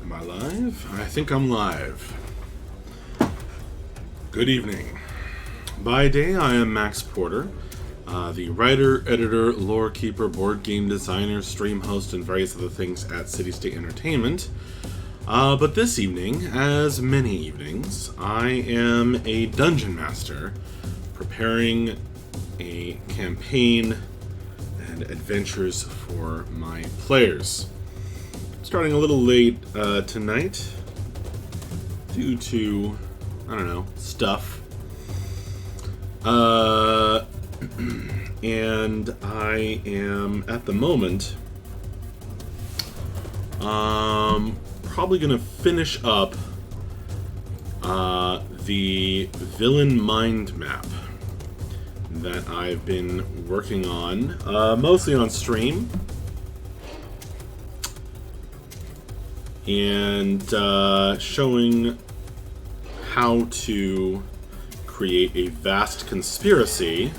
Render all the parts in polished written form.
Am I live? I think I'm live. Good evening. By day, I am Max Porter, the writer, editor, lore keeper, board game designer, stream host, and various other things at City State Entertainment. But this evening, as many evenings, I am a dungeon master preparing a campaign and adventures for my players. Starting a little late tonight due to, I don't know, stuff. And I am, at the moment, probably going to finish up the villain mind map that I've been working on, mostly on stream. And showing how to create a vast conspiracy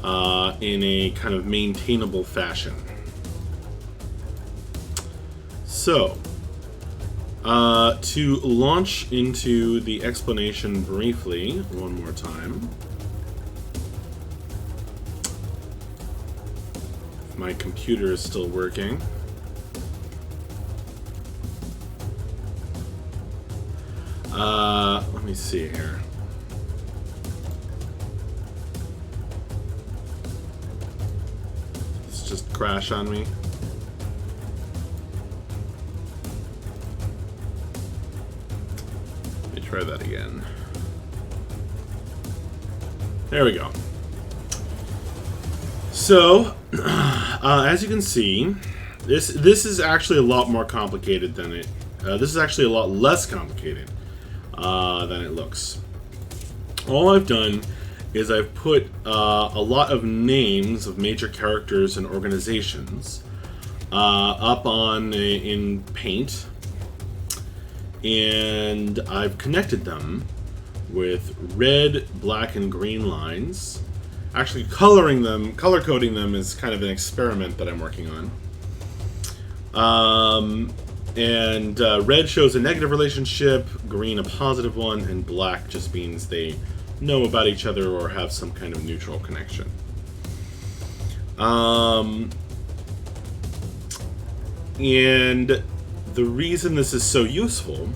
in a kind of maintainable fashion. So, to launch into the explanation briefly, one more time. If my computer is still working. Let me see here. Let's just crash on me. Let me try that again. There we go. So, as you can see, this is actually a lot more complicated than it. This is actually a lot less complicated than it looks. All I've done is I've put a lot of names of major characters and organizations up in Paint, and I've connected them with red, black, and green lines. Actually, color coding them is kind of an experiment that I'm working on. And red shows a negative relationship, green a positive one, and black just means they know about each other or have some kind of neutral connection. And the reason this is so useful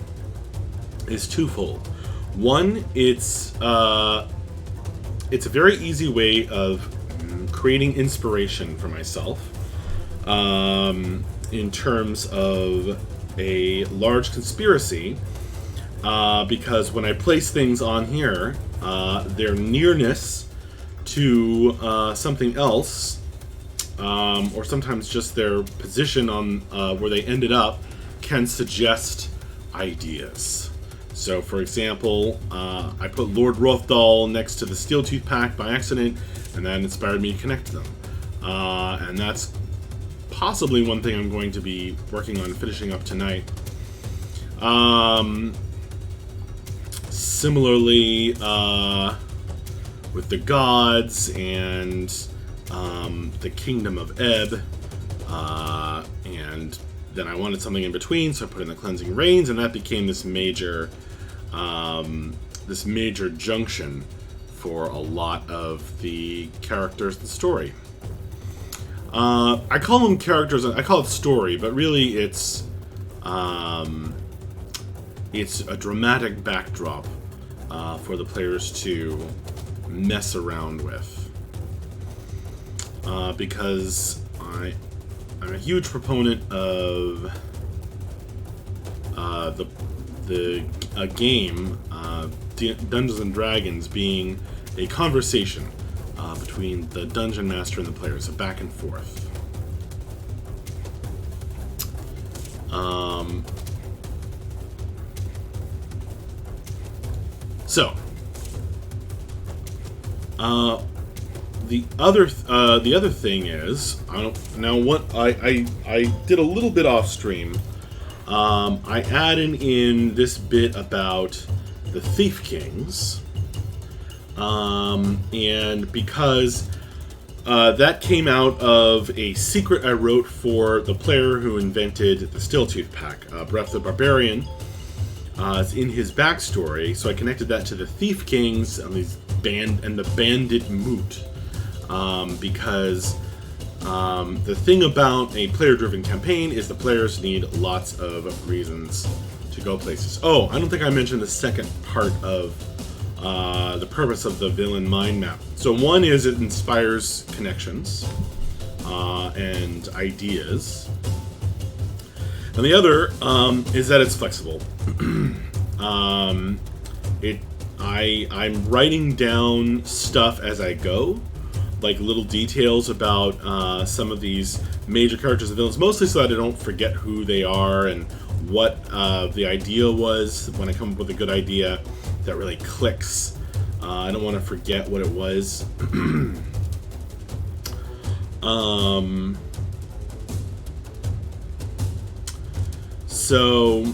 is twofold. One, it's a very easy way of creating inspiration for myself. In terms of a large conspiracy, because when I place things on here, their nearness to something else, or sometimes just their position on where they ended up, can suggest ideas. So, for example, I put Lord Rothdal next to the Steeltooth Pact by accident, and that inspired me to connect them. And that's possibly one thing I'm going to be working on finishing up tonight. Similarly, with the gods and the Kingdom of Ebb, and then I wanted something in between, so I put in the Cleansing Rains, and that became this major junction for a lot of the characters in the story. I call them characters. I call it story, but really it's a dramatic backdrop for the players to mess around with. Because I'm a huge proponent of the game Dungeons and Dragons being a conversation between the dungeon master and the players, so back and forth. The other thing is, I did a little bit off stream. I added in this bit about the Thief Kings, and because That came out of a secret I wrote for the player who invented the Stilltooth pack, Breath of the Barbarian. It's in his backstory, so I connected that to the Thief Kings and the Bandit Moot, because the thing about a player-driven campaign is the players need lots of reasons to go places. Oh, I don't think I mentioned the second part of the purpose of the villain mind map. So one is it inspires connections and ideas, and the other is that it's flexible. I'm writing down stuff as I go, like little details about some of these major characters and villains, mostly so that I don't forget who they are and what the idea was when I come up with a good idea that really clicks. I don't want to forget what it was. So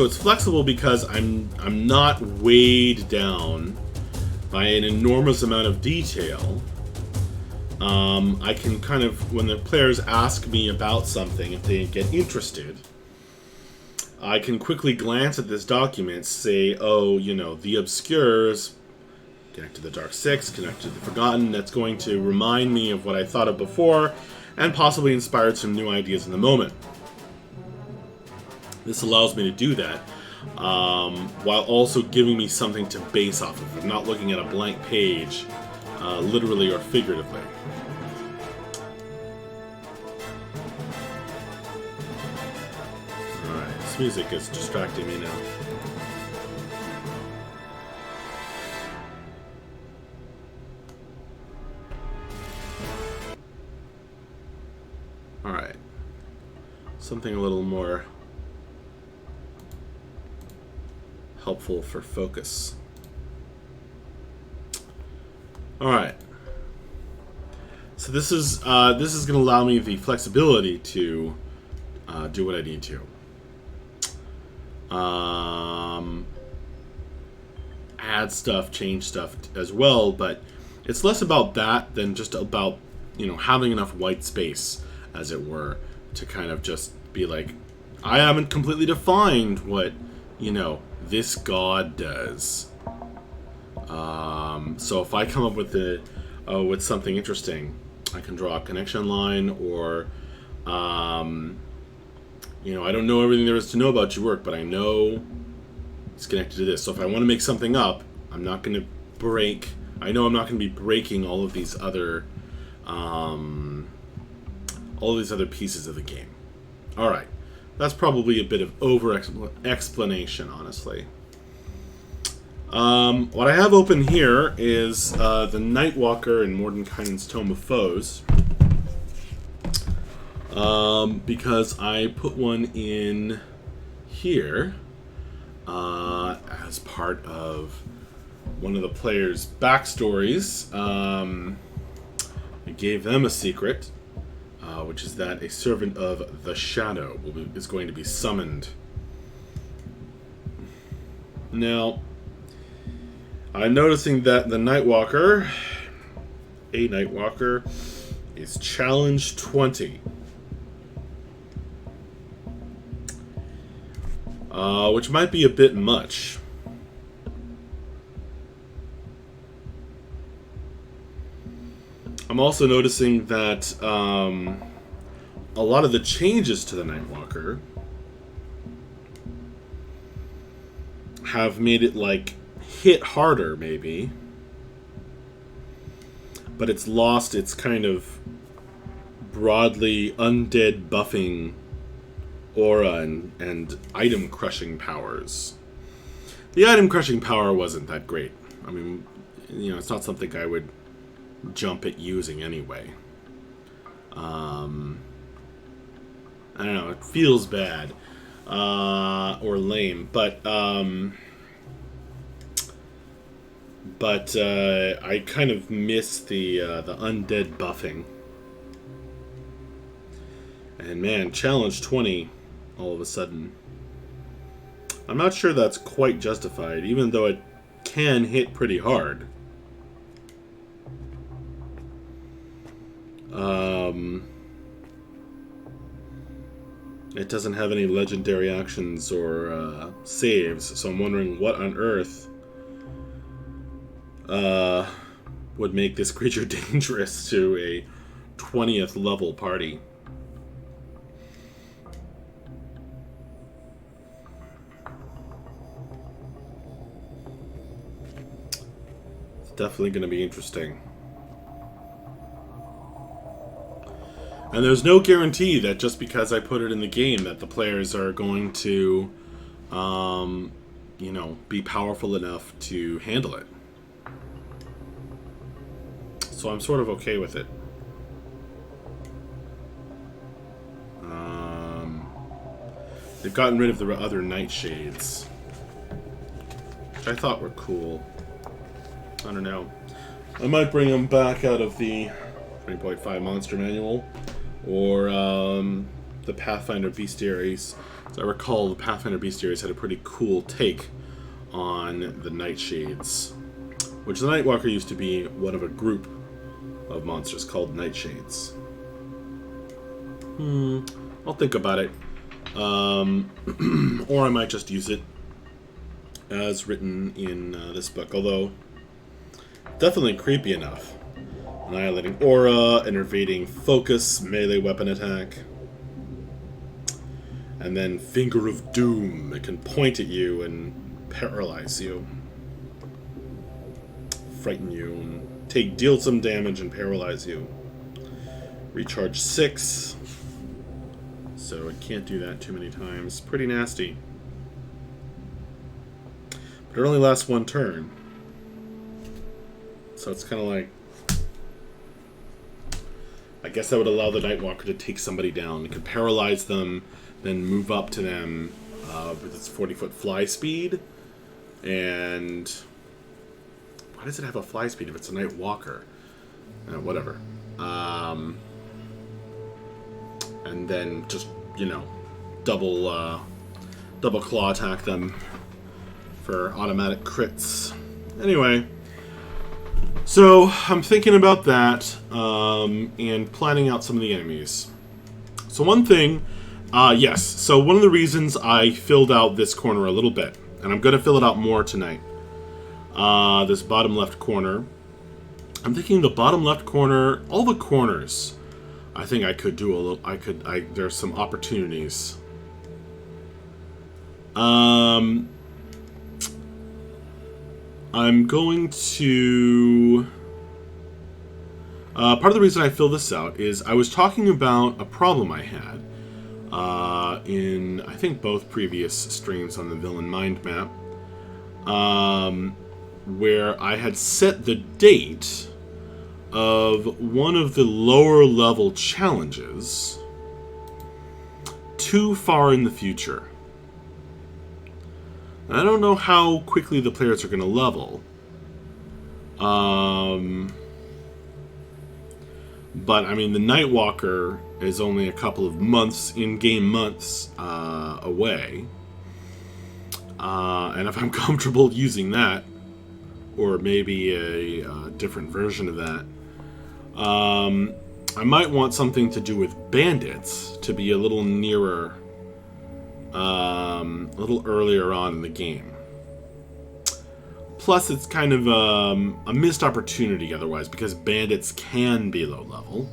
it's flexible because I'm not weighed down by an enormous amount of detail. I can kind of, when the players ask me about something, if they get interested, I can quickly glance at this document, say, oh, you know, the Obscures, connect to the Dark Six, connect to the Forgotten. That's going to remind me of what I thought of before, and possibly inspire some new ideas in the moment. This allows me to do that, while also giving me something to base off of. I'm not looking at a blank page, literally or figuratively. Alright, this music is distracting me now. Alright. Something a little more helpful for focus. Alright. So this is going to allow me the flexibility to do what I need to. Add stuff, change stuff as well, but it's less about that than just about, you know, having enough white space, as it were, to kind of just be like, I haven't completely defined what, you know, this god does. So if I come up with with something interesting, I can draw a connection line, or you know, I don't know everything there is to know about your work, but I know it's connected to this. So if I want to make something up, I'm not going to break. I know I'm not going to be breaking all of these other pieces of the game. All right, that's probably a bit of over-explanation, honestly. What I have open here is the Nightwalker in Mordenkainen's Tome of Foes. Because I put one in here as part of one of the players' backstories. I gave them a secret, which is that a servant of the Shadow is going to be summoned. Now, I'm noticing that the Nightwalker, is challenge 20. Which might be a bit much. I'm also noticing that a lot of the changes to the Nightwalker have made it, like, hit harder, maybe. But it's lost its kind of broadly undead buffing aura and item crushing powers. The item crushing power wasn't that great. I mean, you know, it's not something I would jump at using anyway. I don't know, it feels bad or lame, but I kind of miss the undead buffing. And man, challenge 20 all of a sudden. I'm not sure that's quite justified, even though it can hit pretty hard. It doesn't have any legendary actions or saves, so I'm wondering what on earth would make this creature dangerous to a 20th level party. It's definitely going to be interesting. And there's no guarantee that just because I put it in the game that the players are going to, be powerful enough to handle it. So I'm sort of okay with it. They've gotten rid of the other nightshades, which I thought were cool. I don't know. I might bring them back out of the 3.5 Monster Manual, or the Pathfinder Bestiaries. As I recall, the Pathfinder Bestiaries had a pretty cool take on the Nightshades, which the Nightwalker used to be one of a group of monsters called Nightshades. I'll think about it. Or I might just use it as written in this book, although definitely creepy enough. Annihilating aura, enervating focus, melee weapon attack. And then Finger of Doom. It can point at you and paralyze you. Frighten you and deal some damage and paralyze you. Recharge 6. So it can't do that too many times. Pretty nasty. But it only lasts one turn. So it's kind of like... I guess that would allow the Nightwalker to take somebody down. It could paralyze them, then move up to them with its 40-foot fly speed. And... why does it have a fly speed if it's a Nightwalker? Whatever. And then just, double claw attack them for automatic crits. Anyway... so, I'm thinking about that, and planning out some of the enemies. So one thing, yes, so one of the reasons I filled out this corner a little bit, and I'm going to fill it out more tonight, this bottom left corner, I'm thinking the bottom left corner, all the corners, I think I could do a little, there's some opportunities. I'm going to... part of the reason I fill this out is I was talking about a problem I had in, I think, both previous streams on the Villain Mind Map, where I had set the date of one of the lower level challenges too far in the future. I don't know how quickly the players are going to level. But, I mean, the Nightwalker is only a couple of months, in-game months, away. And if I'm comfortable using that, or maybe a different version of that, I might want something to do with bandits to be a little nearer... a little earlier on in the game. Plus, it's kind of a missed opportunity otherwise, because bandits can be low level,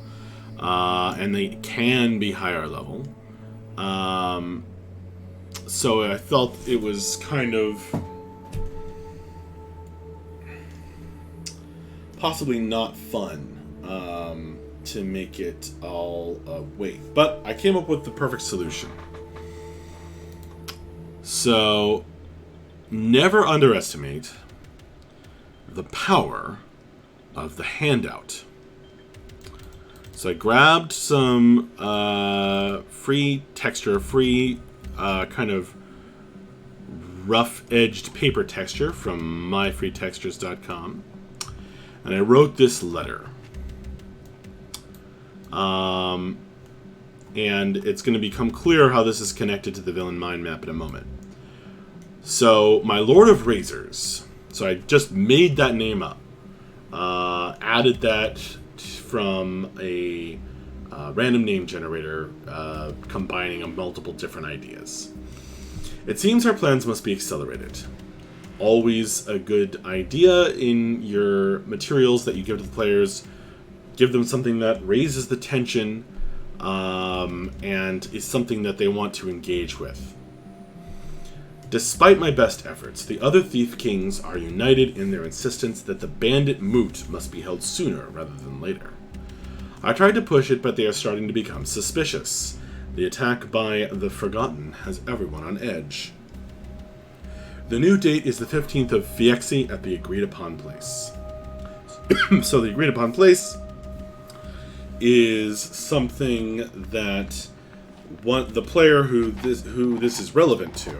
and they can be higher level. So I felt it was kind of possibly not fun to make it all wait. But I came up with the perfect solution. So, never underestimate the power of the handout. So I grabbed some free texture, kind of rough-edged paper texture from myfreetextures.com, and I wrote this letter. And it's going to become clear how this is connected to the Villain Mind Map in a moment. So, my Lord of Razors. So I just made that name up. Added that from a random name generator, combining multiple different ideas. It seems our plans must be accelerated. Always a good idea in your materials that you give to the players. Give them something that raises the tension and is something that they want to engage with. Despite my best efforts, the other Thief Kings are united in their insistence that the bandit moot must be held sooner rather than later. I tried to push it, but they are starting to become suspicious. The attack by the Forgotten has everyone on edge. The new date is the 15th of Fiexi at the agreed-upon place. So the agreed-upon place is something that the player who this is relevant to,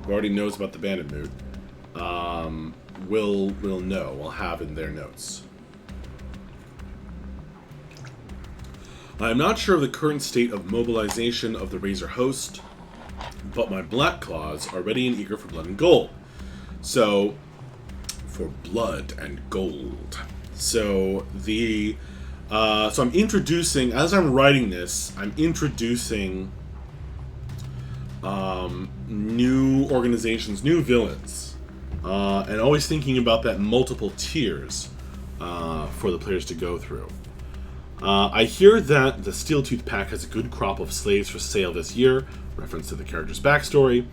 who already knows about the bandit moot, will have in their notes. I am not sure of the current state of mobilization of the Razor host, but my Black Claws are ready and eager for blood and gold. So, for blood and gold. So so I'm introducing, as I'm writing this, I'm introducing new organizations, new villains, and always thinking about that multiple tiers for the players to go through. I hear that the Steeltooth Pack has a good crop of slaves for sale this year, reference to the character's backstory.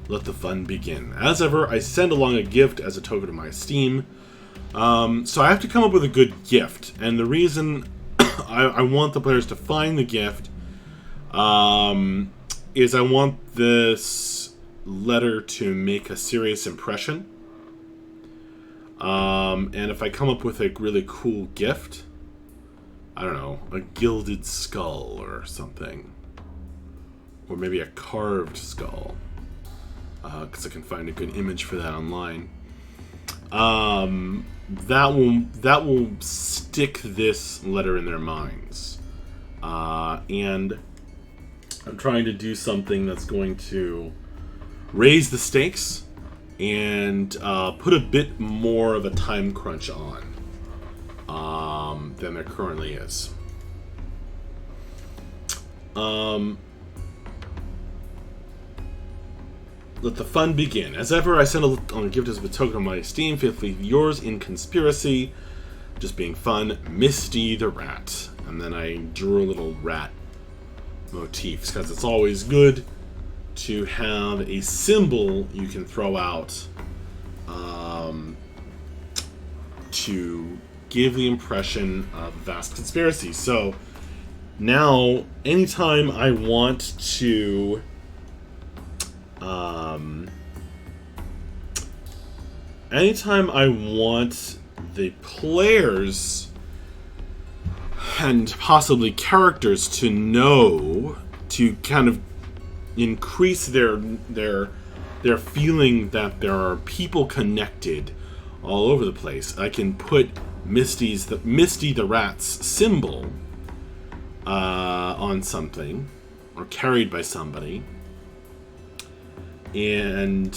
Let the fun begin. As ever, I send along a gift as a token of my esteem. So I have to come up with a good gift, and the reason I want the players to find the gift is I want this letter to make a serious impression. And if I come up with a really cool gift, I don't know, a gilded skull or something. Or maybe a carved skull. Because I can find a good image for that online. That will stick this letter in their minds. And I'm trying to do something that's going to raise the stakes and put a bit more of a time crunch on than there currently is. Let the fun begin. As ever, I send a gift as a token of my esteem, faithfully yours in conspiracy. Just being fun, Misty the Rat. And then I drew a little rat motifs, because it's always good to have a symbol you can throw out to give the impression of a vast conspiracy. So now, anytime I want to the players and possibly characters to know, to kind of increase their feeling that there are people connected all over the place, I can put Misty the Rat's symbol on something, or carried by somebody, and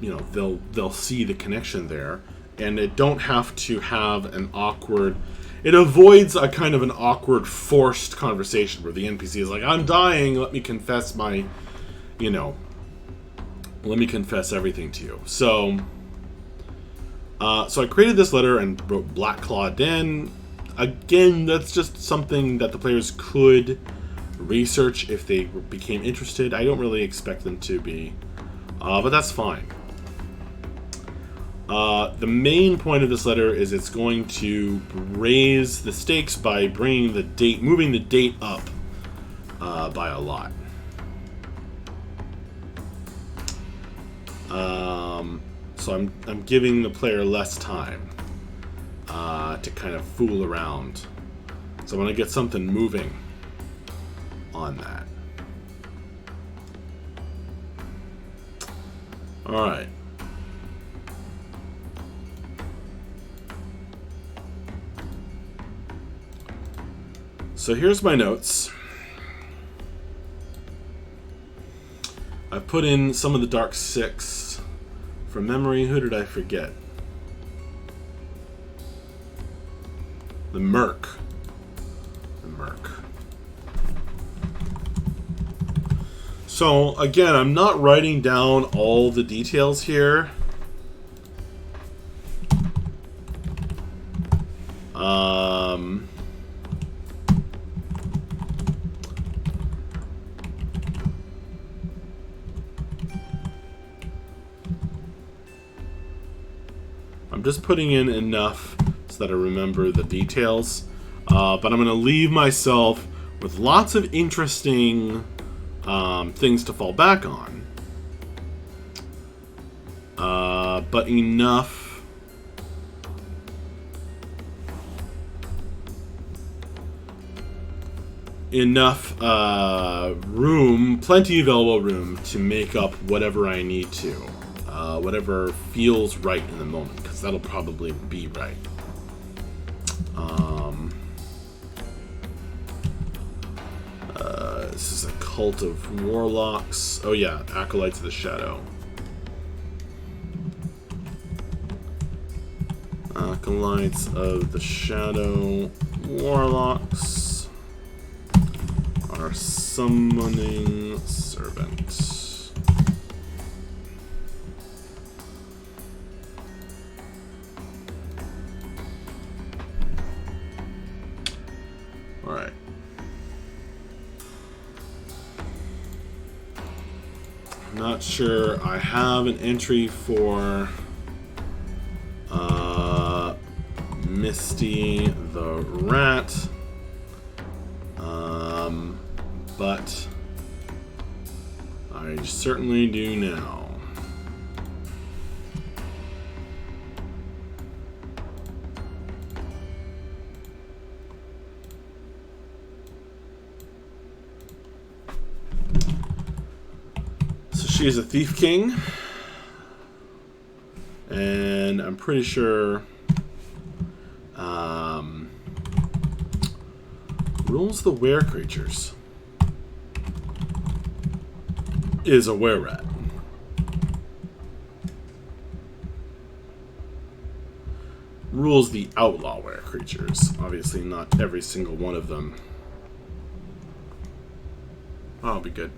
they'll see the connection there, and it don't have to have an awkward. It avoids a kind of an awkward, forced conversation where the NPC is like, "I'm dying. Let me confess let me confess everything to you." So I created this letter and wrote Black Claw Den. Again, that's just something that the players could research if they became interested. I don't really expect them to be, but that's fine. The main point of this letter is it's going to raise the stakes by moving the date up by a lot. So I'm giving the player less time to kind of fool around. So I want to get something moving on that. All right. So here's my notes. I've put in some of the Dark Six from memory. Who did I forget? The Merc. The Merc. So, again, I'm not writing down all the details here. I'm just putting in enough so that I remember the details. But I'm going to leave myself with lots of interesting things to fall back on. But enough room, plenty of elbow room to make up whatever I need to. Whatever feels right in the moment, because that'll probably be right. This is a cult of warlocks. Oh yeah, Acolytes of the Shadow. Acolytes of the Shadow warlocks are summoning servant. Alright. I'm not sure I have an entry for Misty the Rat, but I certainly do now. So she is a Thief King, and I'm pretty sure rules the were creatures is a were rat. Rules the outlaw were creatures. Obviously not every single one of them. Oh, I'll be good.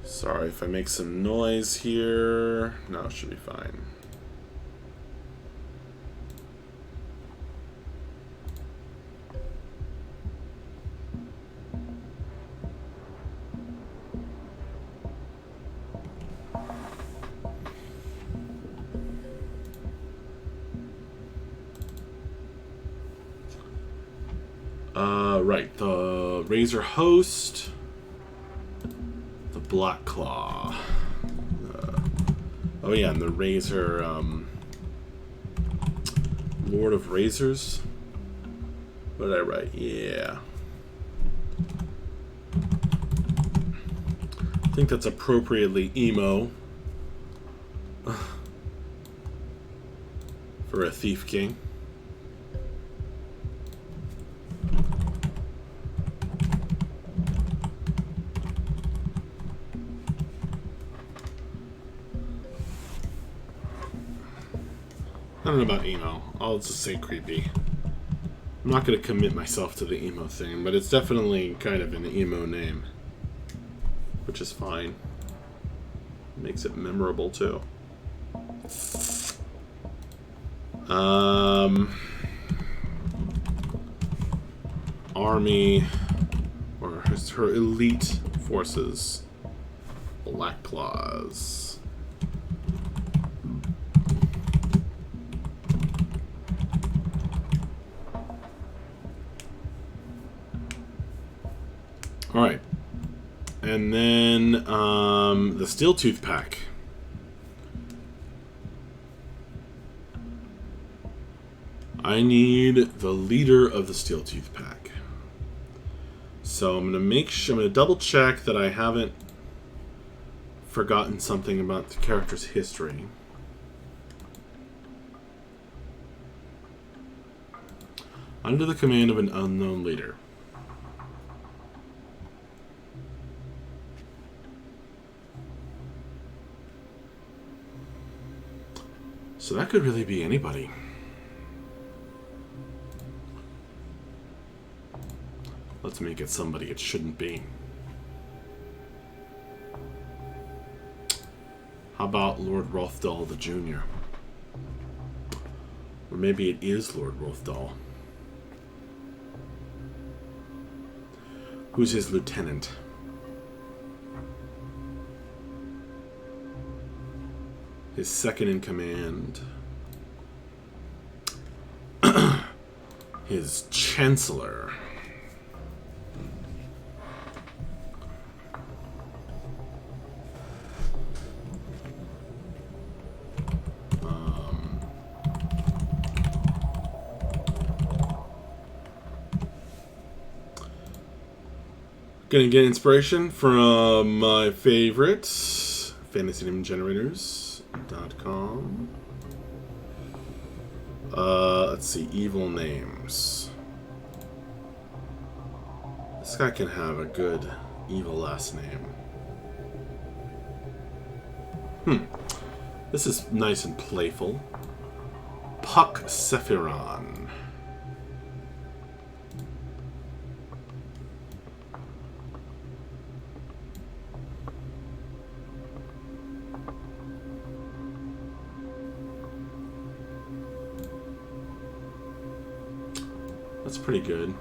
Sorry if I make some noise here. No, it should be fine. Right, the Razor Host, the Black Claw. Oh yeah, and the Razor, Lord of Razors. What did I write? Yeah. I think that's appropriately emo for a Thief King. I don't know about emo. I'll just say creepy. I'm not going to commit myself to the emo thing, but it's definitely kind of an emo name. Which is fine. Makes it memorable, too. Army, or her elite forces. Black Claws. Alright. And then the Steeltooth Pack. I need the leader of the Steeltooth Pack. So I'm gonna double check that I haven't forgotten something about the character's history. Under the command of an unknown leader. So that could really be anybody. Let's make it somebody it shouldn't be. How about Lord Rothdal the Jr.? Or maybe it is Lord Rothdal. Who's his lieutenant? His second in command. His chancellor. Gonna get inspiration from my favorites, FantasyNameGenerators.com. Let's see, evil names. This guy can have a good evil last name. This is nice and playful. Puck Sephiron. That's pretty good.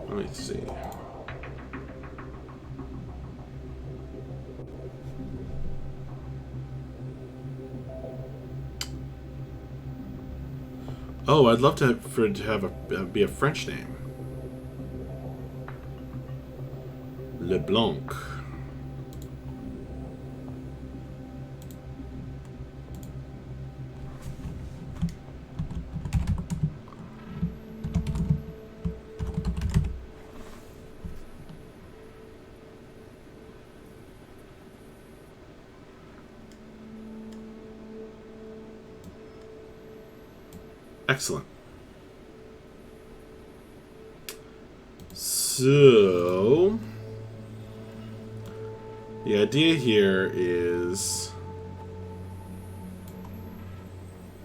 Let me see. Oh, I'd love to for it to have be a French name. LeBlanc. Excellent. So, the idea here is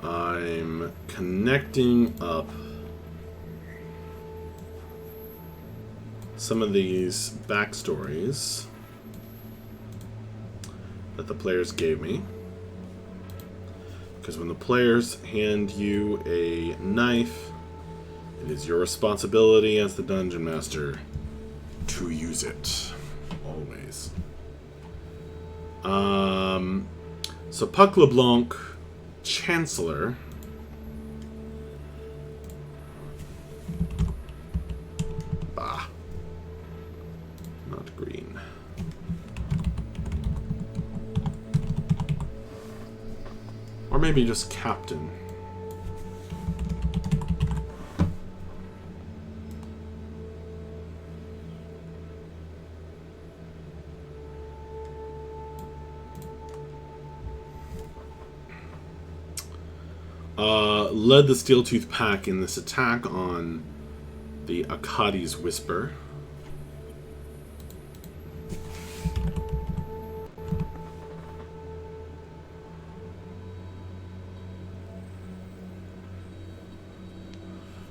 I'm connecting up some of these backstories that the players gave me. Because when the players hand you a knife, it is your responsibility as the Dungeon Master to use it. Always. So Puck LeBlanc, Chancellor. Bah. Not green. Or maybe just Captain. Led the Steeltooth Pack in this attack on the Akkadi's Whisper.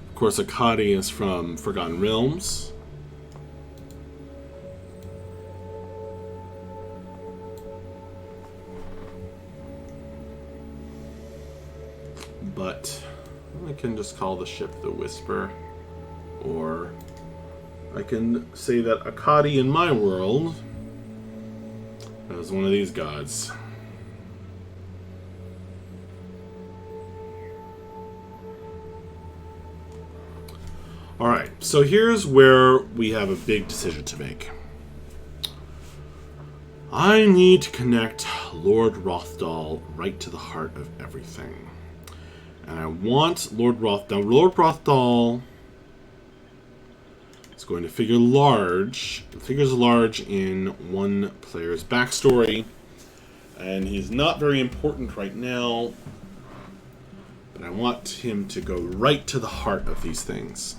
Of course, Akkadi is from Forgotten Realms. But I can just call the ship the Whisper, or I can say that Akkadi in my world is one of these gods. Alright, so here's where we have a big decision to make. I need to connect Lord Rothdal right to the heart of everything. And I want Lord Rothdal. Lord Rothdal is going to figures large in one player's backstory. And he's not very important right now. But I want him to go right to the heart of these things.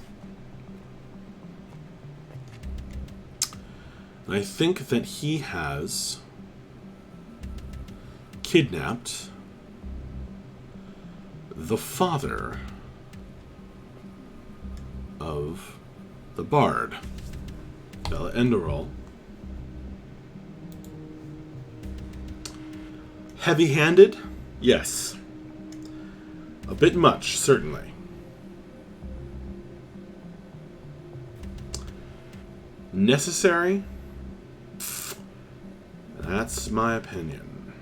I think that he has kidnapped the father of the bard, Bella Enderall. Heavy-handed? Yes. A bit much, certainly. Necessary? That's my opinion.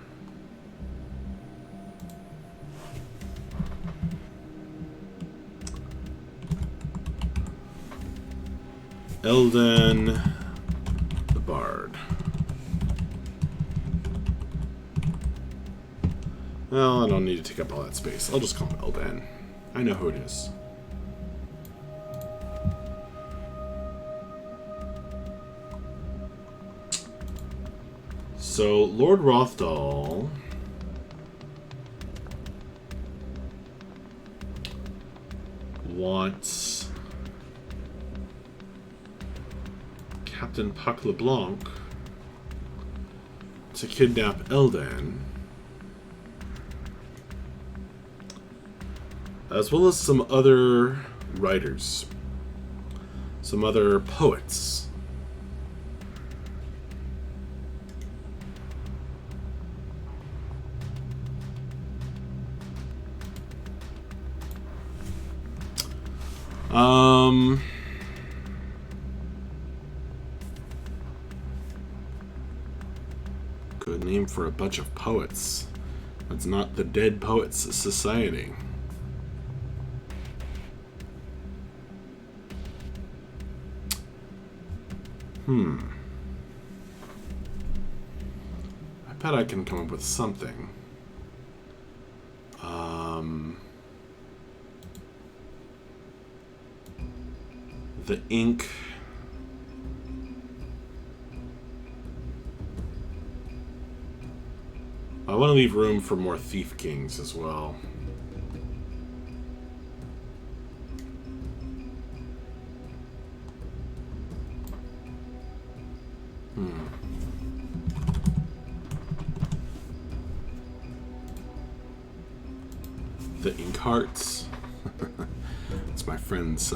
Eldan the Bard. Well, I don't need to take up all that space. I'll just call him Eldan. I know who it is. So, Lord Rothdal wants Captain Puck LeBlanc to kidnap Eldan, as well as some other writers, some other poets. Good name for a bunch of poets. It's not the Dead Poets Society. I bet I can come up with something. The ink. I want to leave room for more Thief Kings as well. The Ink Hearts. It's my friend's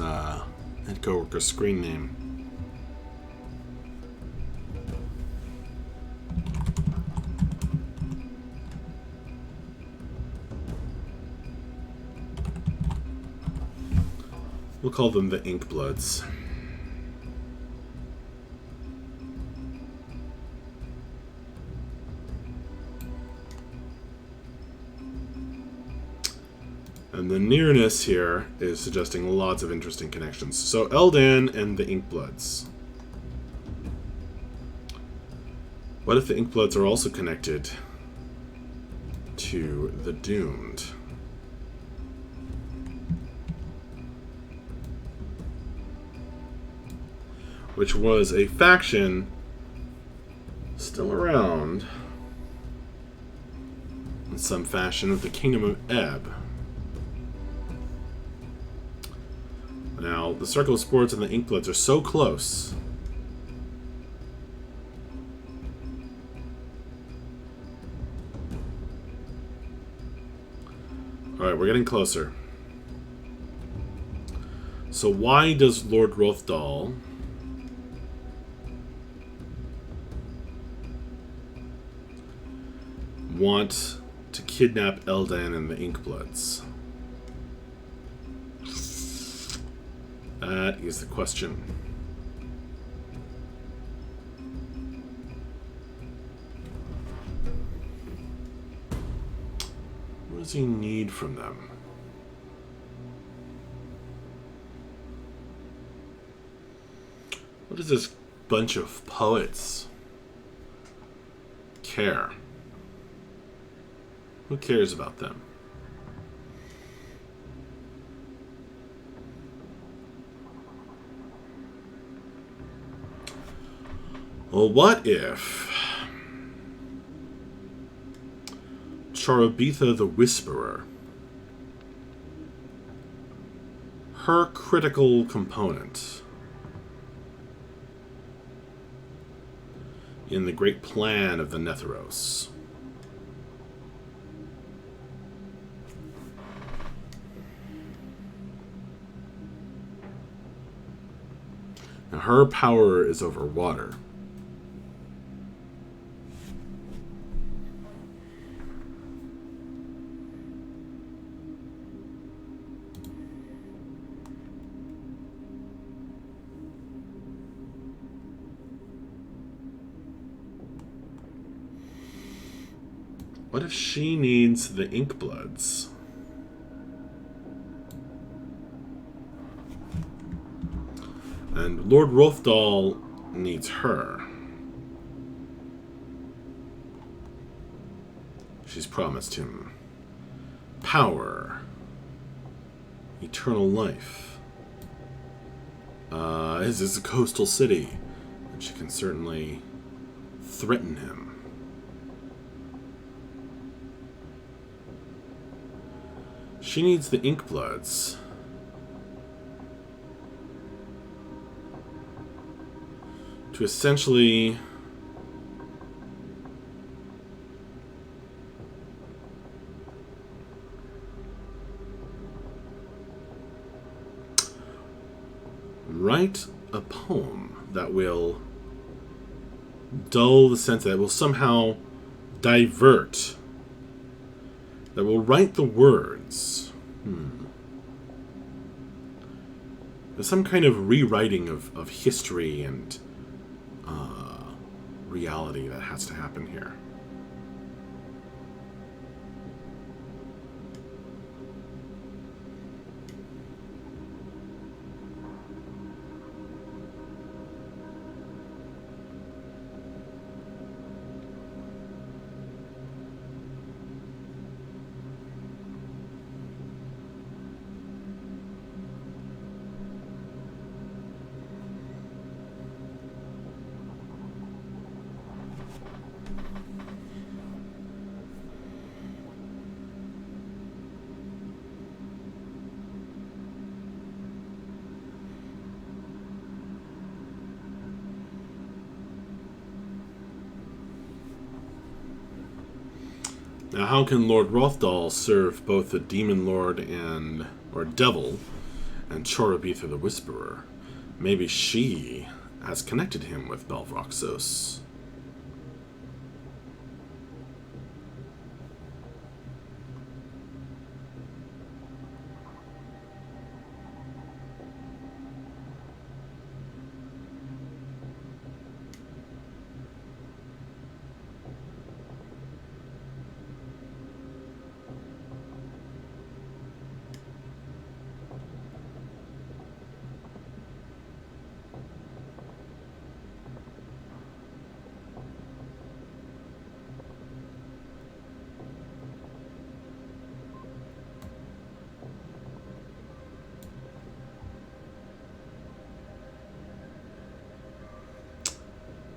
and coworker's screen name. We'll call them the Ink Bloods. And the nearness here is suggesting lots of interesting connections. So Eldan and the Inkbloods. What if the Inkbloods are also connected to the Doomed? Which was a faction still around in some fashion of the Kingdom of Ebb. Now, the Circle of Sports and the Inkbloods are so close. Alright, we're getting closer. So why does Lord Rothdal want to kidnap Eldan and the Inkbloods? That is the question. What does he need from them? What does this bunch of poets care? Who cares about them? Well, what if Charobitha the Whisperer, her critical component, in the great plan of the Netheros. Now, her power is over water. What if she needs the Inkbloods? And Lord Rolfdal needs her. She's promised him power, eternal life. This is a coastal city, and she can certainly threaten him. She needs the Inkbloods. To essentially write a poem that will dull the sense, that will somehow divert, that will write the words. There's some kind of rewriting of history and reality that has to happen here. Now, how can Lord Rolfdal serve both the Demon Lord or Devil and Chorobetha the Whisperer? Maybe she has connected him with Belvoxos.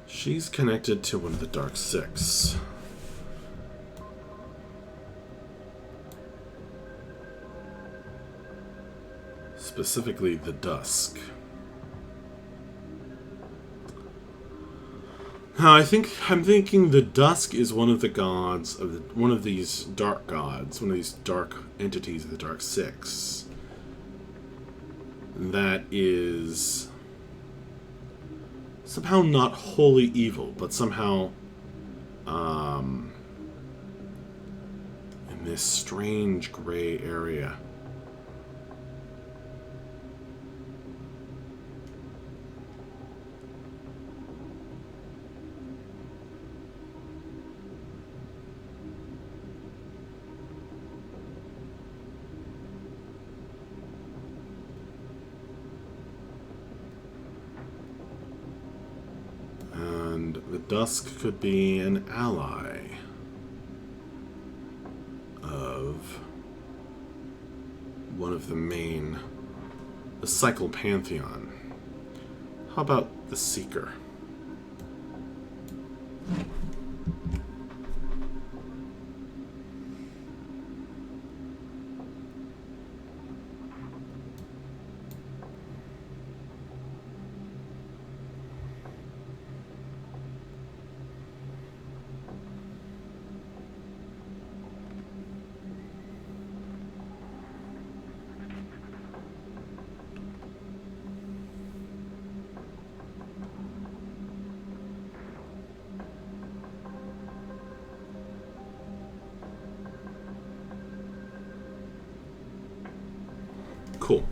She's connected to one of the Dark Six. Specifically, the Dusk. Now, I'm thinking the Dusk is one of the gods of one of these dark gods, one of these dark entities of the Dark Six. That is somehow not wholly evil, but somehow in this strange gray area. The Dusk could be an ally of one of the Cycle Pantheon. How about the Seeker? Cool.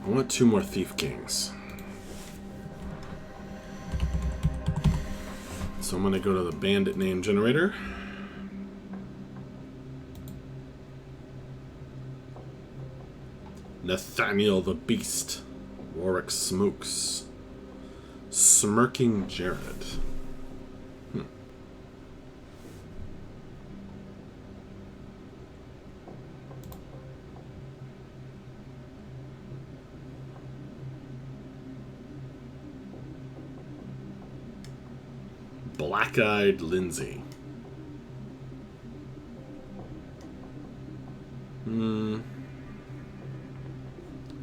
I want 2 more Thief Kings. So I'm going to go to the bandit name generator. Nathaniel the Beast. Warwick Smokes. Smirking Jared. Black-Eyed Lindsay.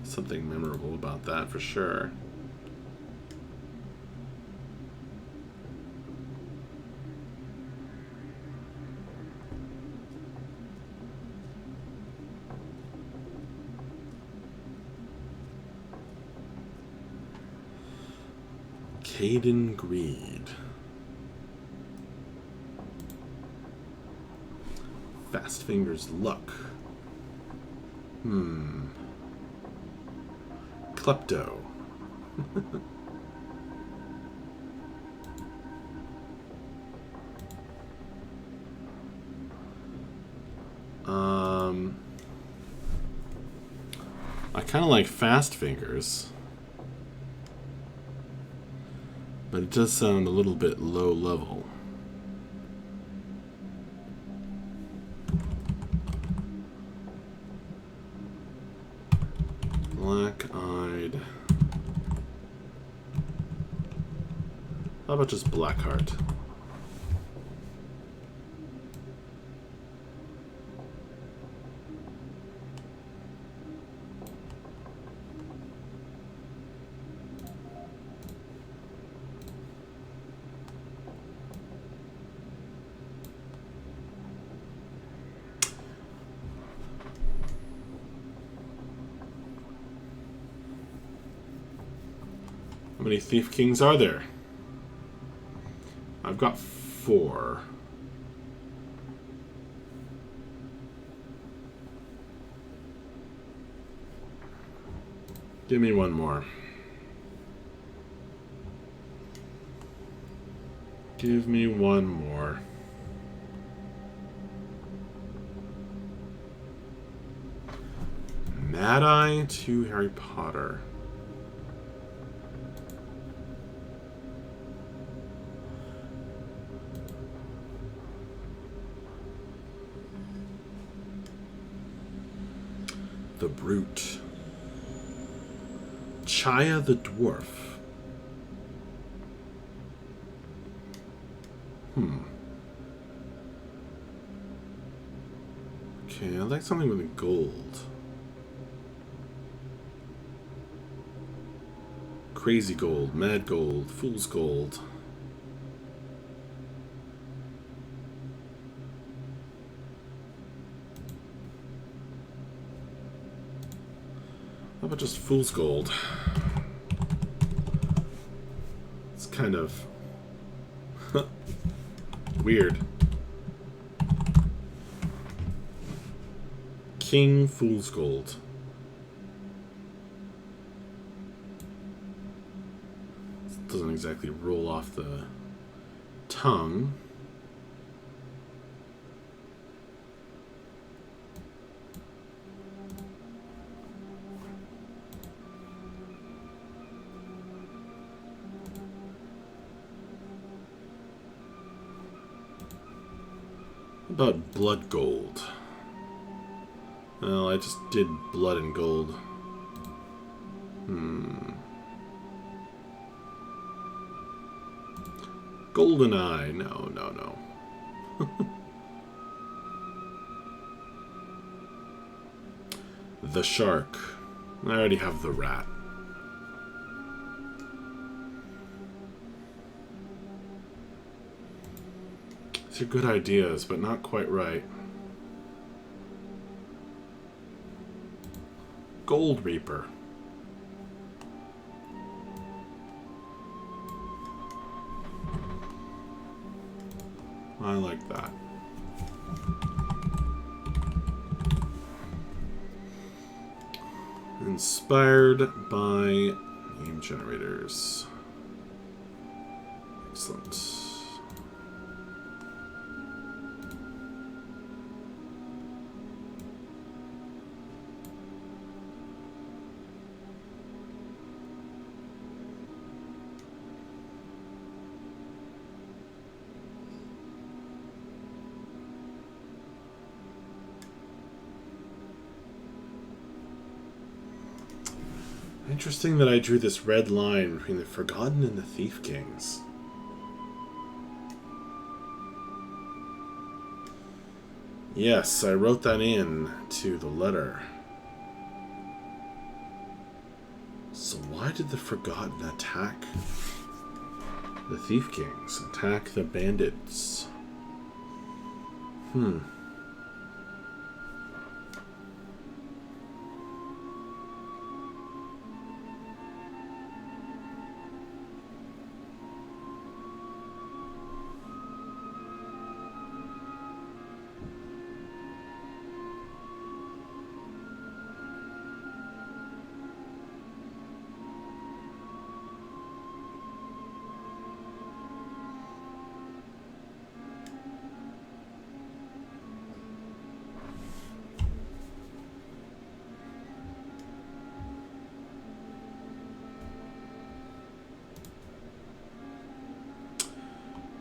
Something memorable about that for sure. Caden Greed. Fast Fingers Luck. Klepto. I kind of like Fast Fingers, but it does sound a little bit low level. Black-Eyed. How about just Blackheart? How many Thief Kings are there? I've got 4. Give me 1 more. Give me 1 more. Mad Eye to Harry Potter. The Brute. Chaya the Dwarf. Okay, I like something with gold. Crazy Gold, Mad Gold, Fool's Gold. How about just Fool's Gold? It's kind of weird. King Fool's Gold. This doesn't exactly roll off the tongue. How about Blood Gold? Well, I just did Blood and Gold. Goldeneye. No, no, no. The Shark. I already have the Rat. These are good ideas, but not quite right. Gold Reaper. I like that. Inspired by name generators. Excellent. Interesting that I drew this red line between the Forgotten and the Thief Kings. Yes, I wrote that in to the letter. So why did the Forgotten attack the Thief Kings? Attack the bandits?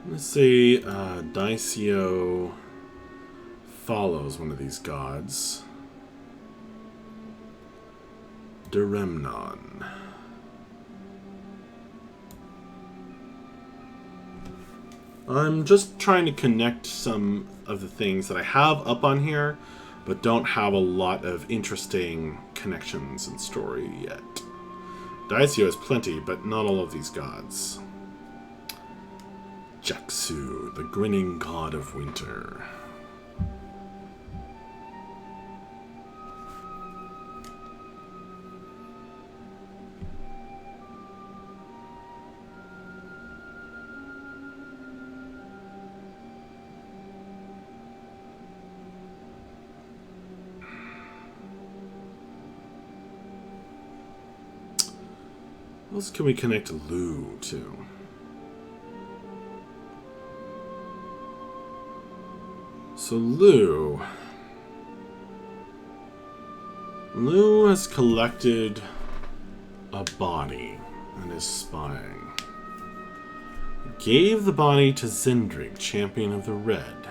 Let's say Daisyo follows one of these gods. Duremnon. I'm just trying to connect some of the things that I have up on here, but don't have a lot of interesting connections and story yet. Daisyo has plenty, but not all of these gods. Jaksu, the grinning god of winter. What else can we connect Lu to? So Lu has collected a body and is spying. Gave the body to Zendrig, champion of the Red.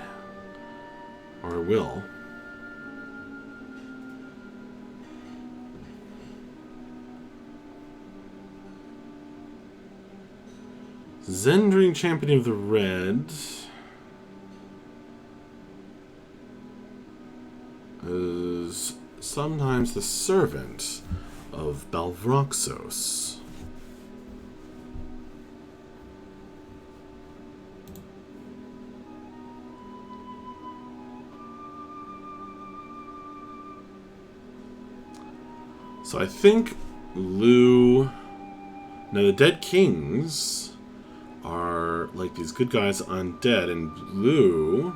Or will. Zendrig, champion of the Red, is sometimes the servant of Balvroxos. So I think Lu... Now the Dead Kings are like these good guys undead, and Lu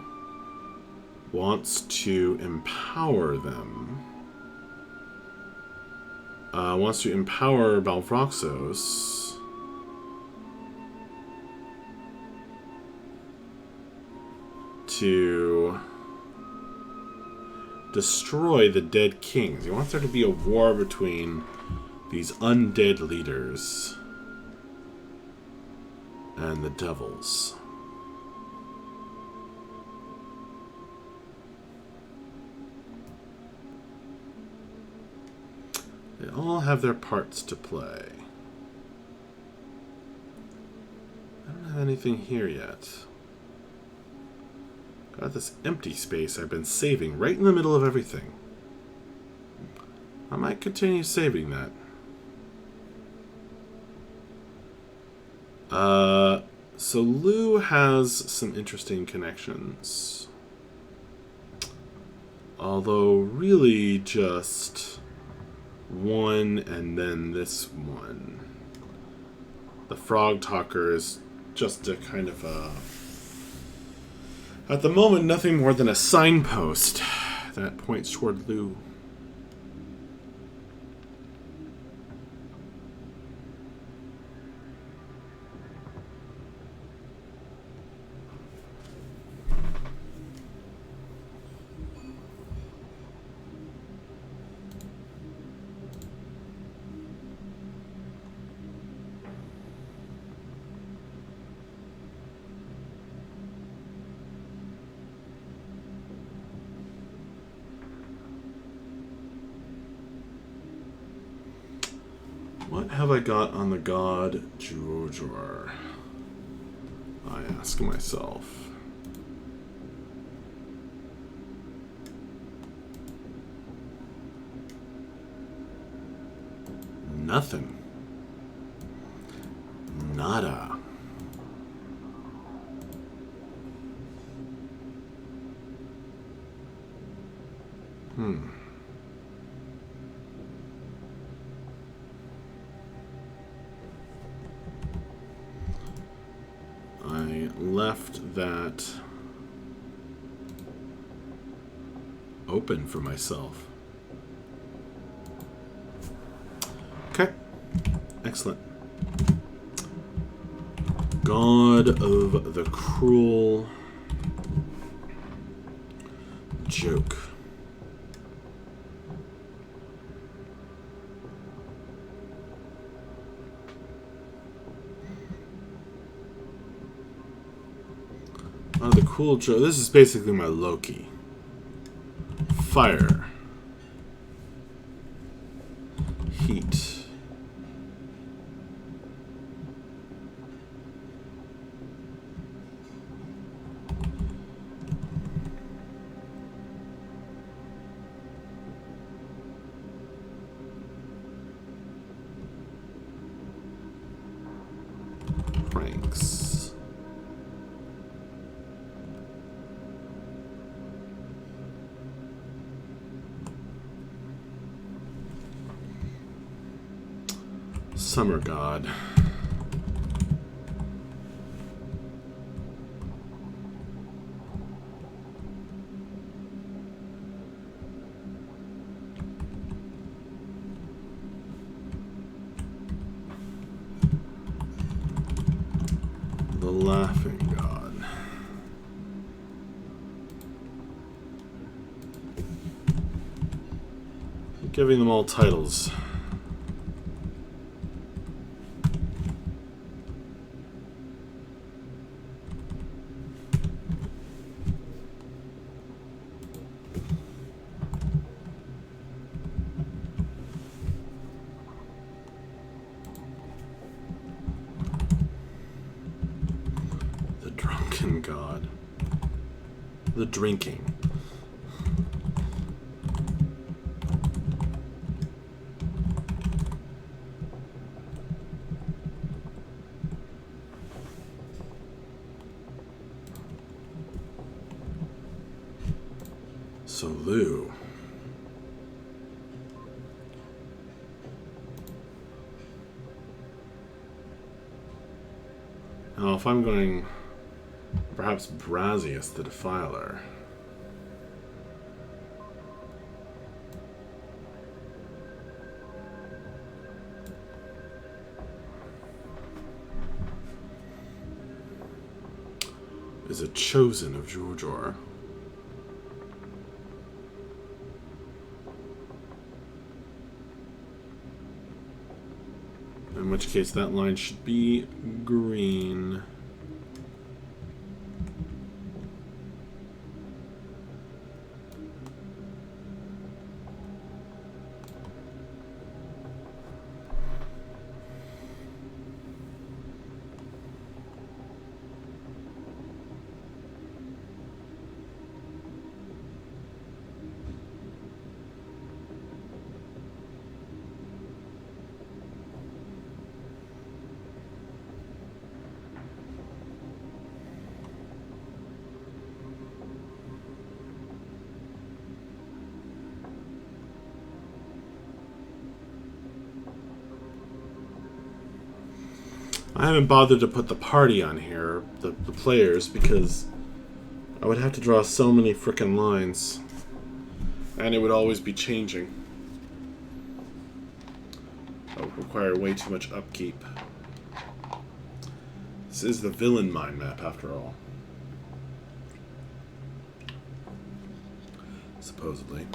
wants to empower them. Wants to empower Balvroxos to destroy the Dead Kings. He wants there to be a war between these undead leaders and the devils. They all have their parts to play. I don't have anything here yet. Got this empty space I've been saving right in the middle of everything. I might continue saving that. So Lu has some interesting connections. Although really just one and then this one. The Frog Talker is just a kind of a At the moment, nothing more than a signpost that points toward Lu. What have I got on the god Jujur? I ask myself. Nothing. Nada. I left that open for myself. Okay. Excellent. God of the cruel joke. Oh, the cool joke. This is basically my Loki. Fire. Heat. Pranks. Summer god. The laughing god. Giving them all titles. God. The drinking. So Lu. Now if I'm going perhaps Brazius the Defiler. Is a chosen of Jujur. In which case that line should be green. I haven't bothered to put the party on here, the players, because I would have to draw so many frickin' lines. And it would always be changing. That would require way too much upkeep. This is the villain mind map, after all. Supposedly.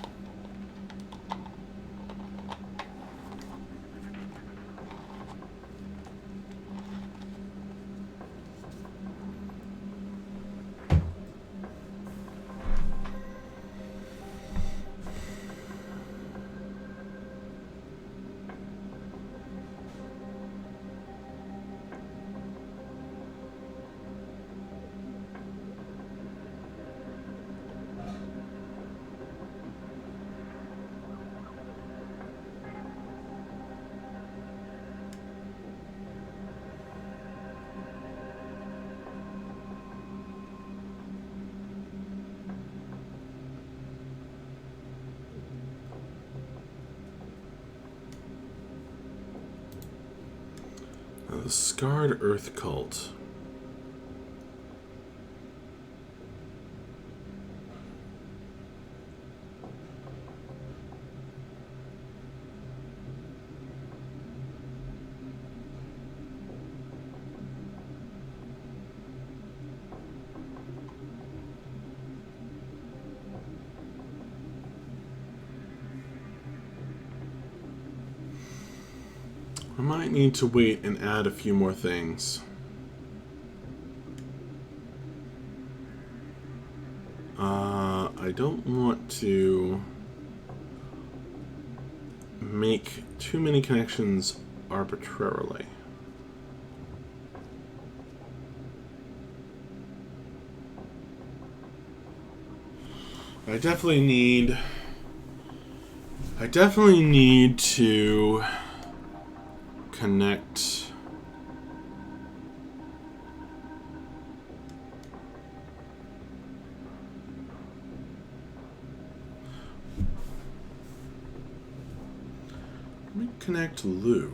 The Scarred Earth Cult. I might need to wait and add a few more things. I don't want to make too many connections arbitrarily. I definitely need to connect Lou.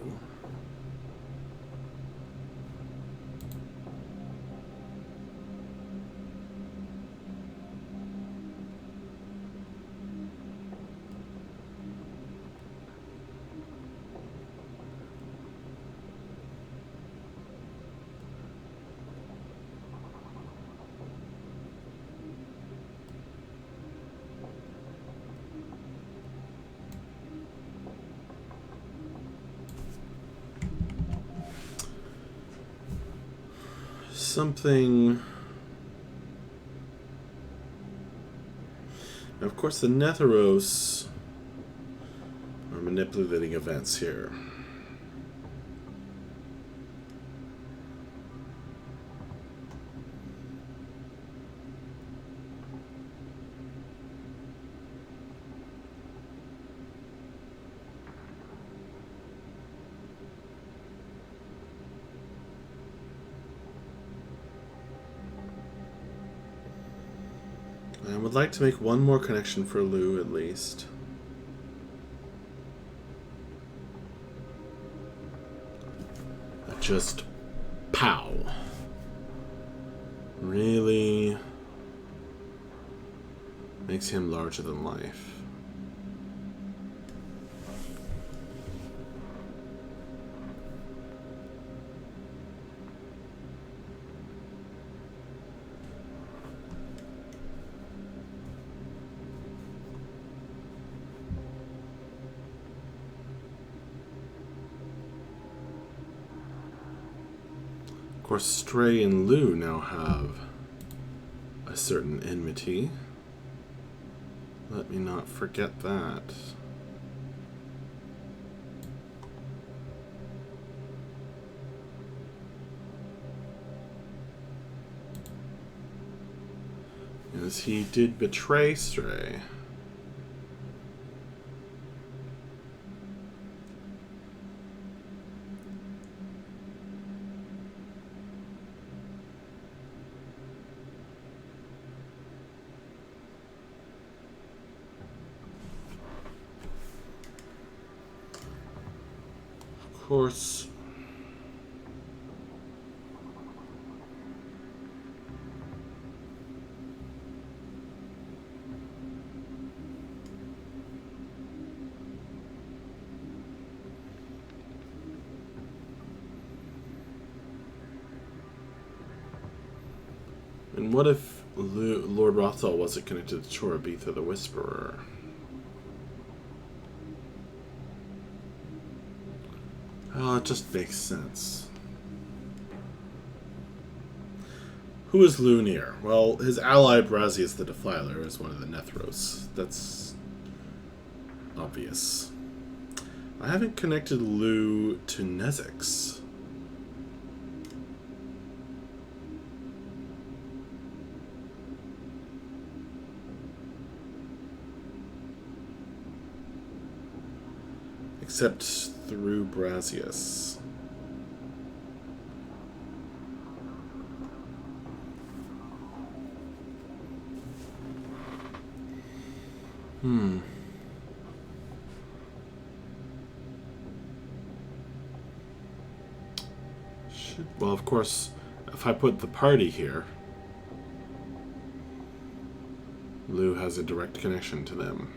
Something. Now, of course, the Netheros are manipulating events here. I would like to make one more connection for Lou, at least. That just pow. Really makes him larger than life. Of course, Stray and Lou now have a certain enmity. Let me not forget that. As he did betray Stray. Of course, And what if Lord Rothal wasn't connected to Chorabitha the Whisperer? Oh, it just makes sense. Who is Lunir? Well, his ally Brazius the Defiler is one of the Nethros. That's obvious. I haven't connected Lu to Nezix. Except through Brazius. Well, of course, if I put the party here, Lu has a direct connection to them.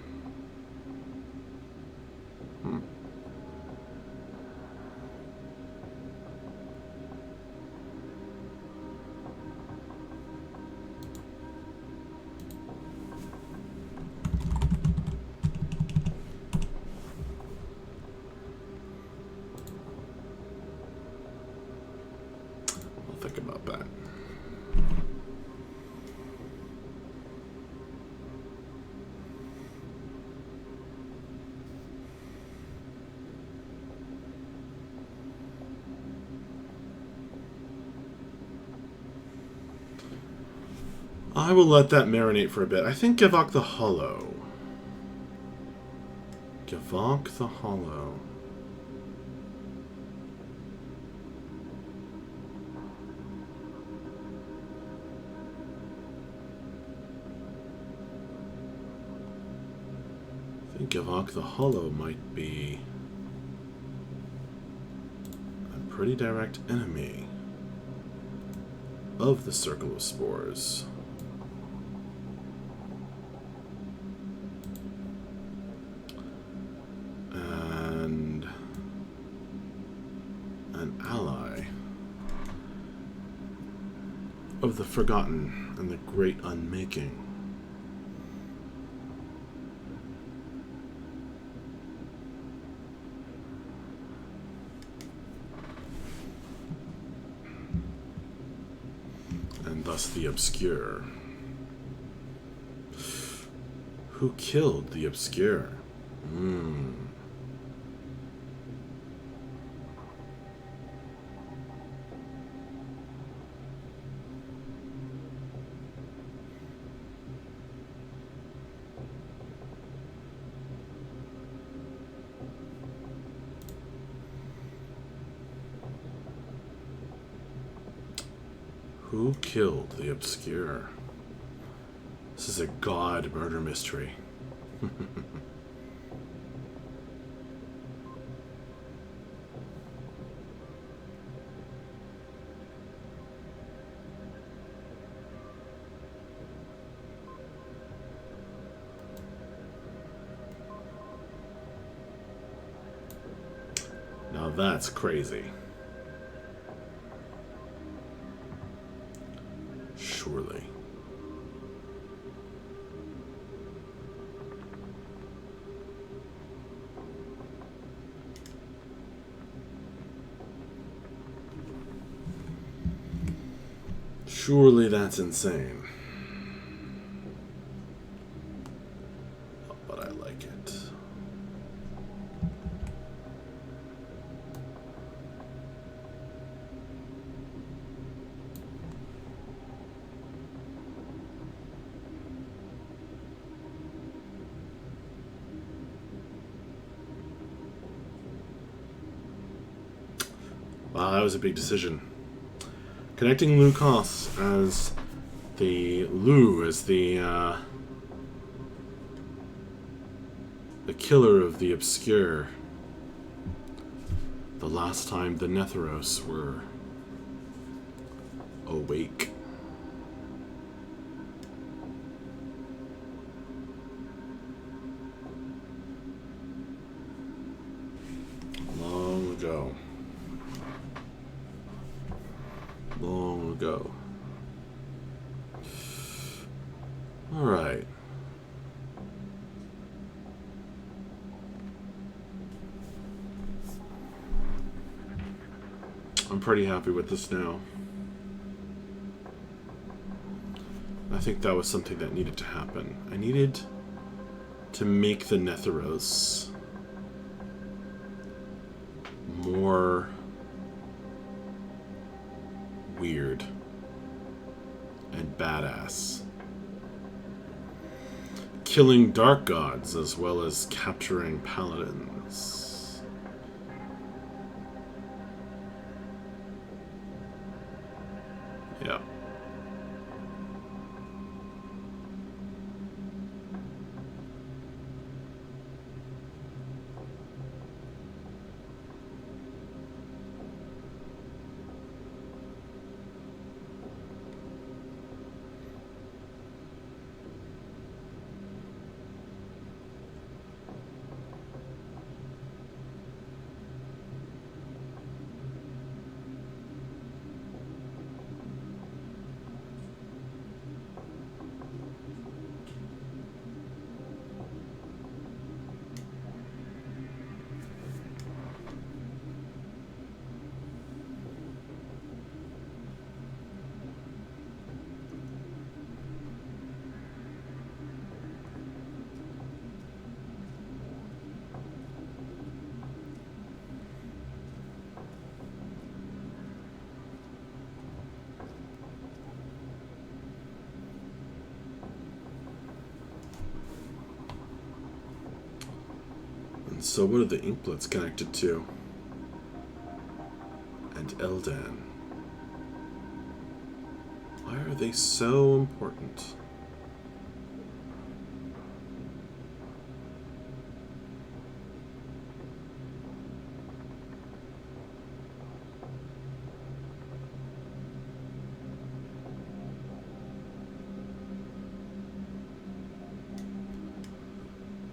Think about that. I will let that marinate for a bit. I think Gavok the Hollow. Gavok the Hollow. Gavok the Hollow might be a pretty direct enemy of the Circle of Spores. And an ally of the Forgotten and the Great Unmaking. Thus the Obscure. Who killed the Obscure? Who killed the Obscure? This is a god murder mystery. Now that's crazy. Surely. Surely that's insane. But I like it. Wow, that was a big decision. Connecting Lucas as the killer of the Obscure. The last time the Netheros were awake. Long ago. Long ago. Alright. I'm pretty happy with this now. I think that was something that needed to happen. I needed to make the Netheros more weird and badass. Killing dark gods as well as capturing paladins. Yeah. So what are the Inklets connected to? And Eldan. Why are they so important?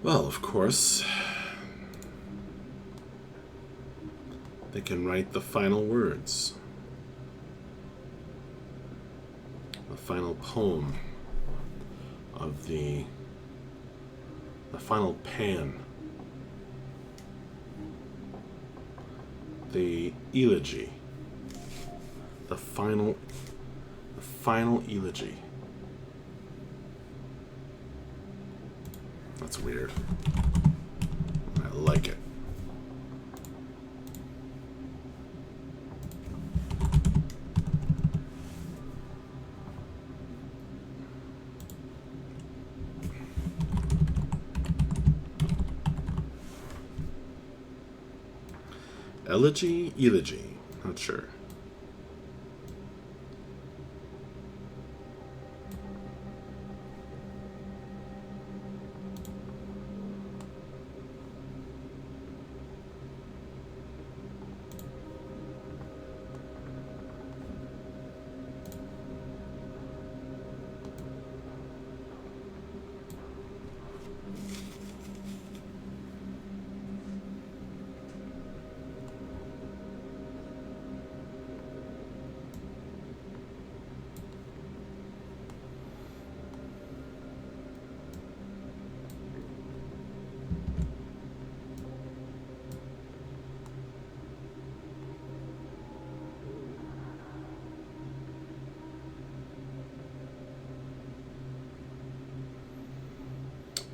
Well, of course, they can write the final words. The final poem of the final pan. The elegy. The final elegy. That's weird. I like it. Elegy? Elegy. Not sure.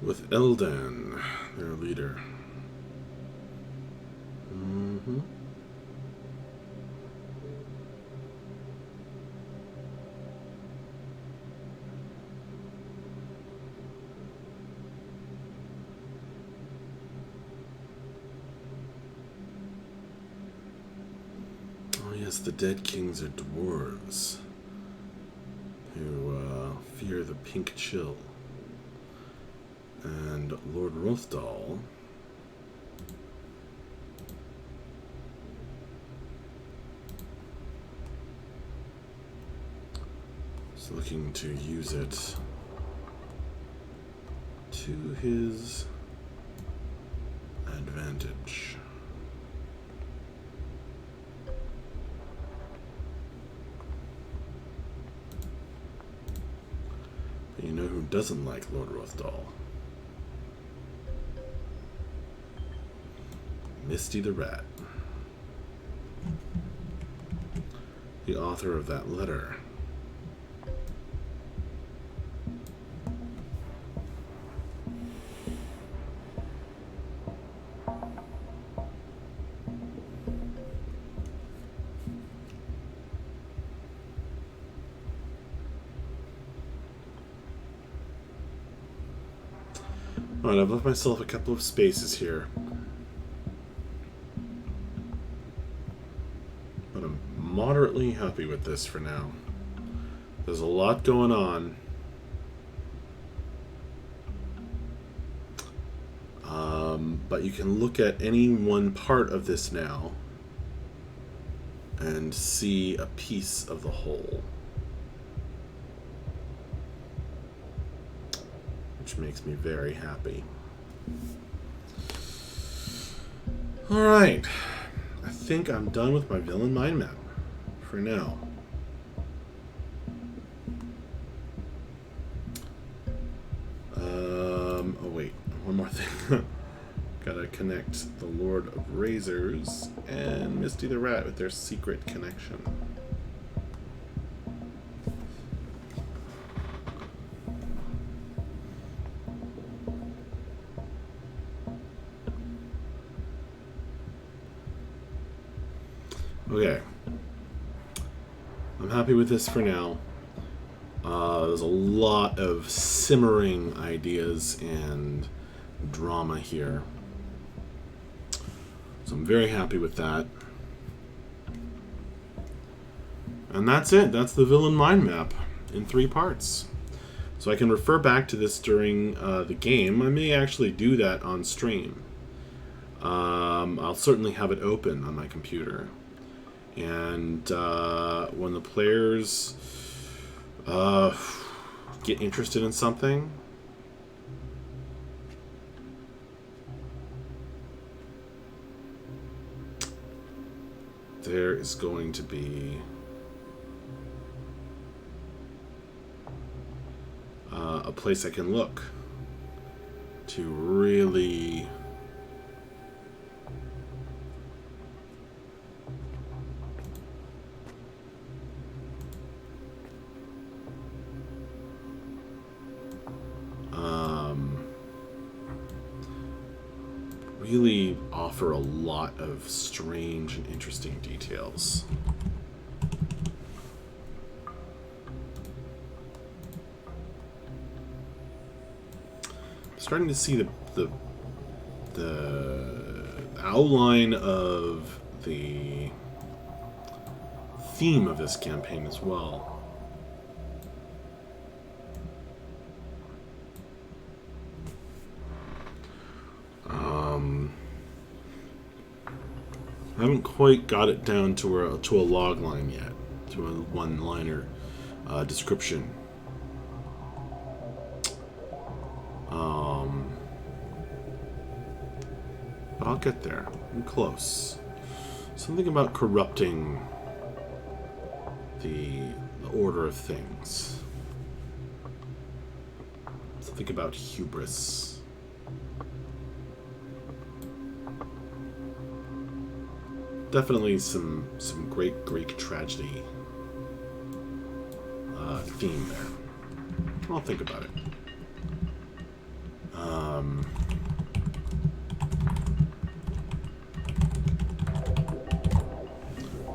With Eldan, their leader. Mm-hmm. Oh yes, the dead kings are dwarves who fear the pink chill. And Lord Rothdal is looking to use it to his advantage. But you know who doesn't like Lord Rothdal? Misty the Rat. The author of that letter. Alright, I've left myself a couple of spaces here. But I'm moderately happy with this for now. There's a lot going on. But you can look at any one part of this now and see a piece of the whole. Which makes me very happy. Alright. I think I'm done with my villain mind map for now. Oh wait, one more thing. Gotta connect the Lord of Razors and Misty the Rat with their secret connection. Okay. I'm happy with this for now. There's a lot of simmering ideas and drama here. So I'm very happy with that. And that's it. That's the villain mind map in 3 parts. So I can refer back to this during the game. I may actually do that on stream. I'll certainly have it open on my computer. And when the players get interested in something, there is going to be a place I can look to really really offer a lot of strange and interesting details. I'm starting to see the outline of the theme of this campaign as well. I haven't quite got it down to a log line yet, to a one-liner description. But I'll get there. I'm close. Something about corrupting the order of things. Something about hubris. Definitely some great Greek tragedy theme there. I'll think about it. I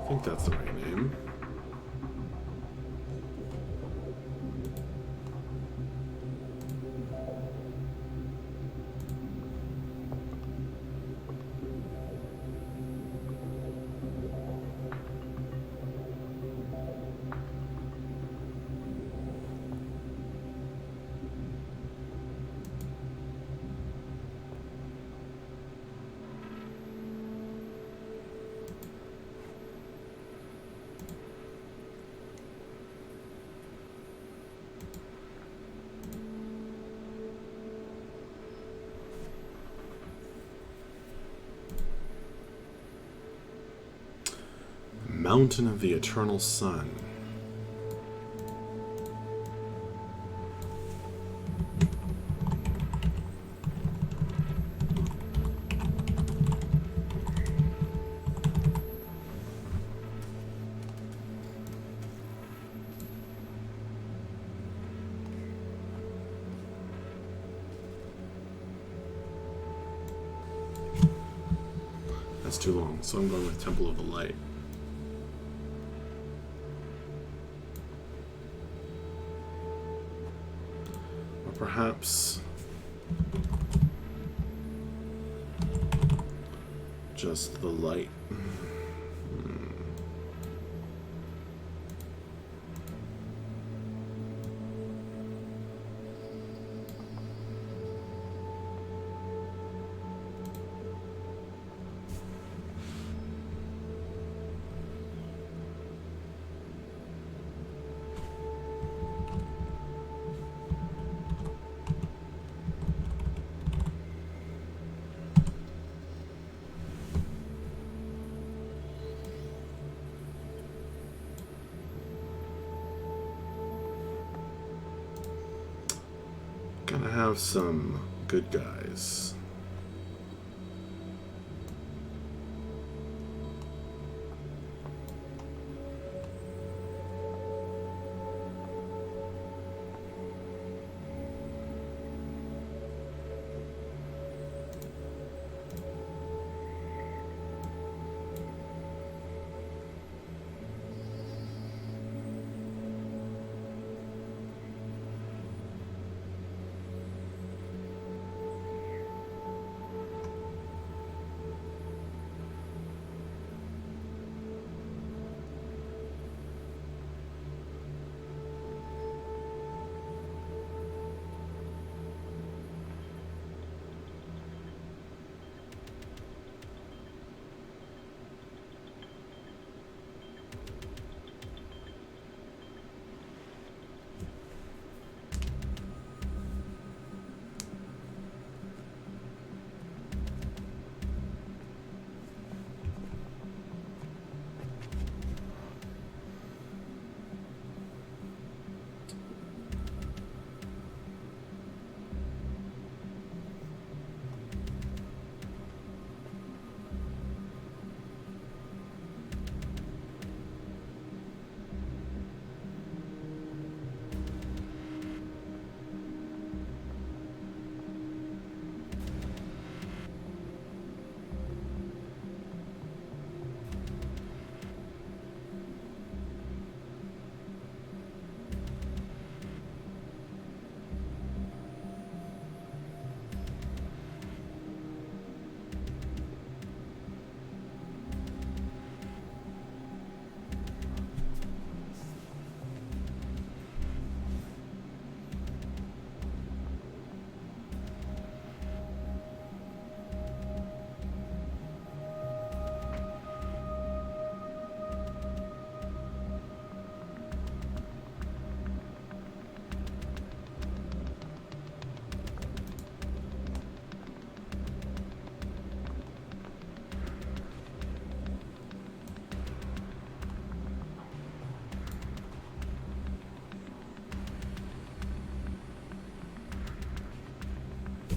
think that's the right name. Mountain of the Eternal Sun. too long, so I'm going with Temple of the Light. Or perhaps just the light. Gotta have some good guys.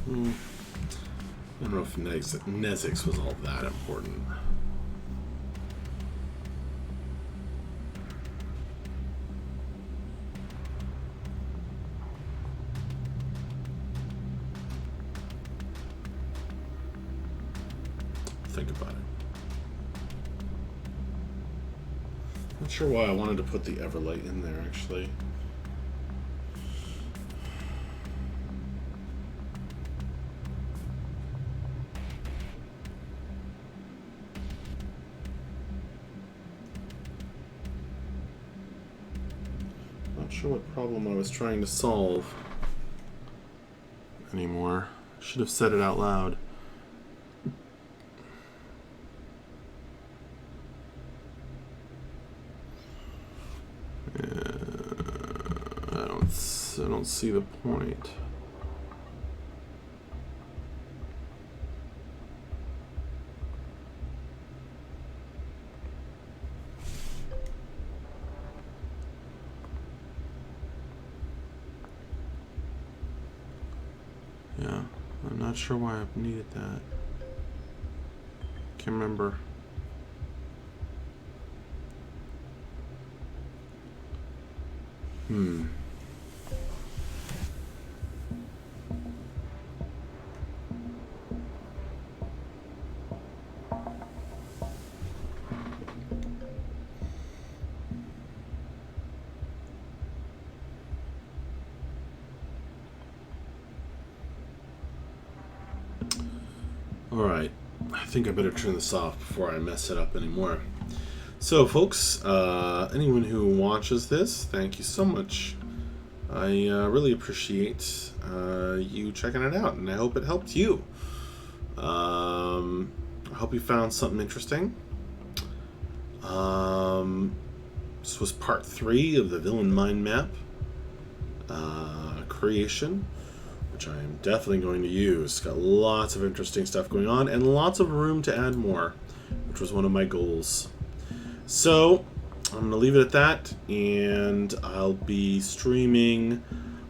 I don't know if Nezix was all that important. Think about it. Not sure why I wanted to put the Everlight in there, actually. Not sure what problem I was trying to solve anymore. Should have said it out loud. I don't see the point. Yeah, I'm not sure why I needed that. Can't remember. Alright, I think I better turn this off before I mess it up anymore. So, folks, anyone who watches this, thank you so much. I really appreciate you checking it out, and I hope it helped you. I hope you found something interesting. This was part 3 of the Villain Mind Map creation, which I am definitely going to use. Got lots of interesting stuff going on, and lots of room to add more, which was one of my goals. So, I'm going to leave it at that, and I'll be streaming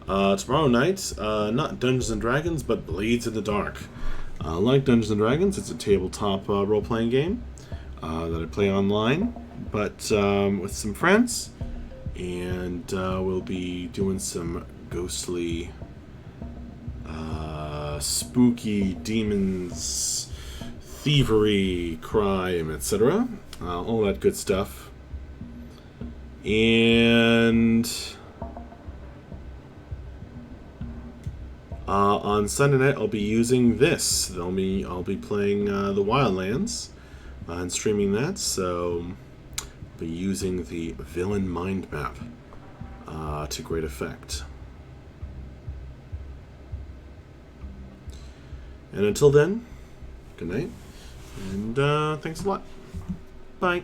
tomorrow night, not Dungeons & Dragons, but Blades in the Dark. Like Dungeons & Dragons, it's a tabletop role-playing game that I play online, but with some friends, and we'll be doing some ghostly, spooky demons, thievery, crime, etc. All that good stuff. And on Sunday night, I'll be using this. I'll be playing the Wildlands and streaming that. So I'll be using the Villain Mind Map to great effect. And until then, good night, and thanks a lot. Bye.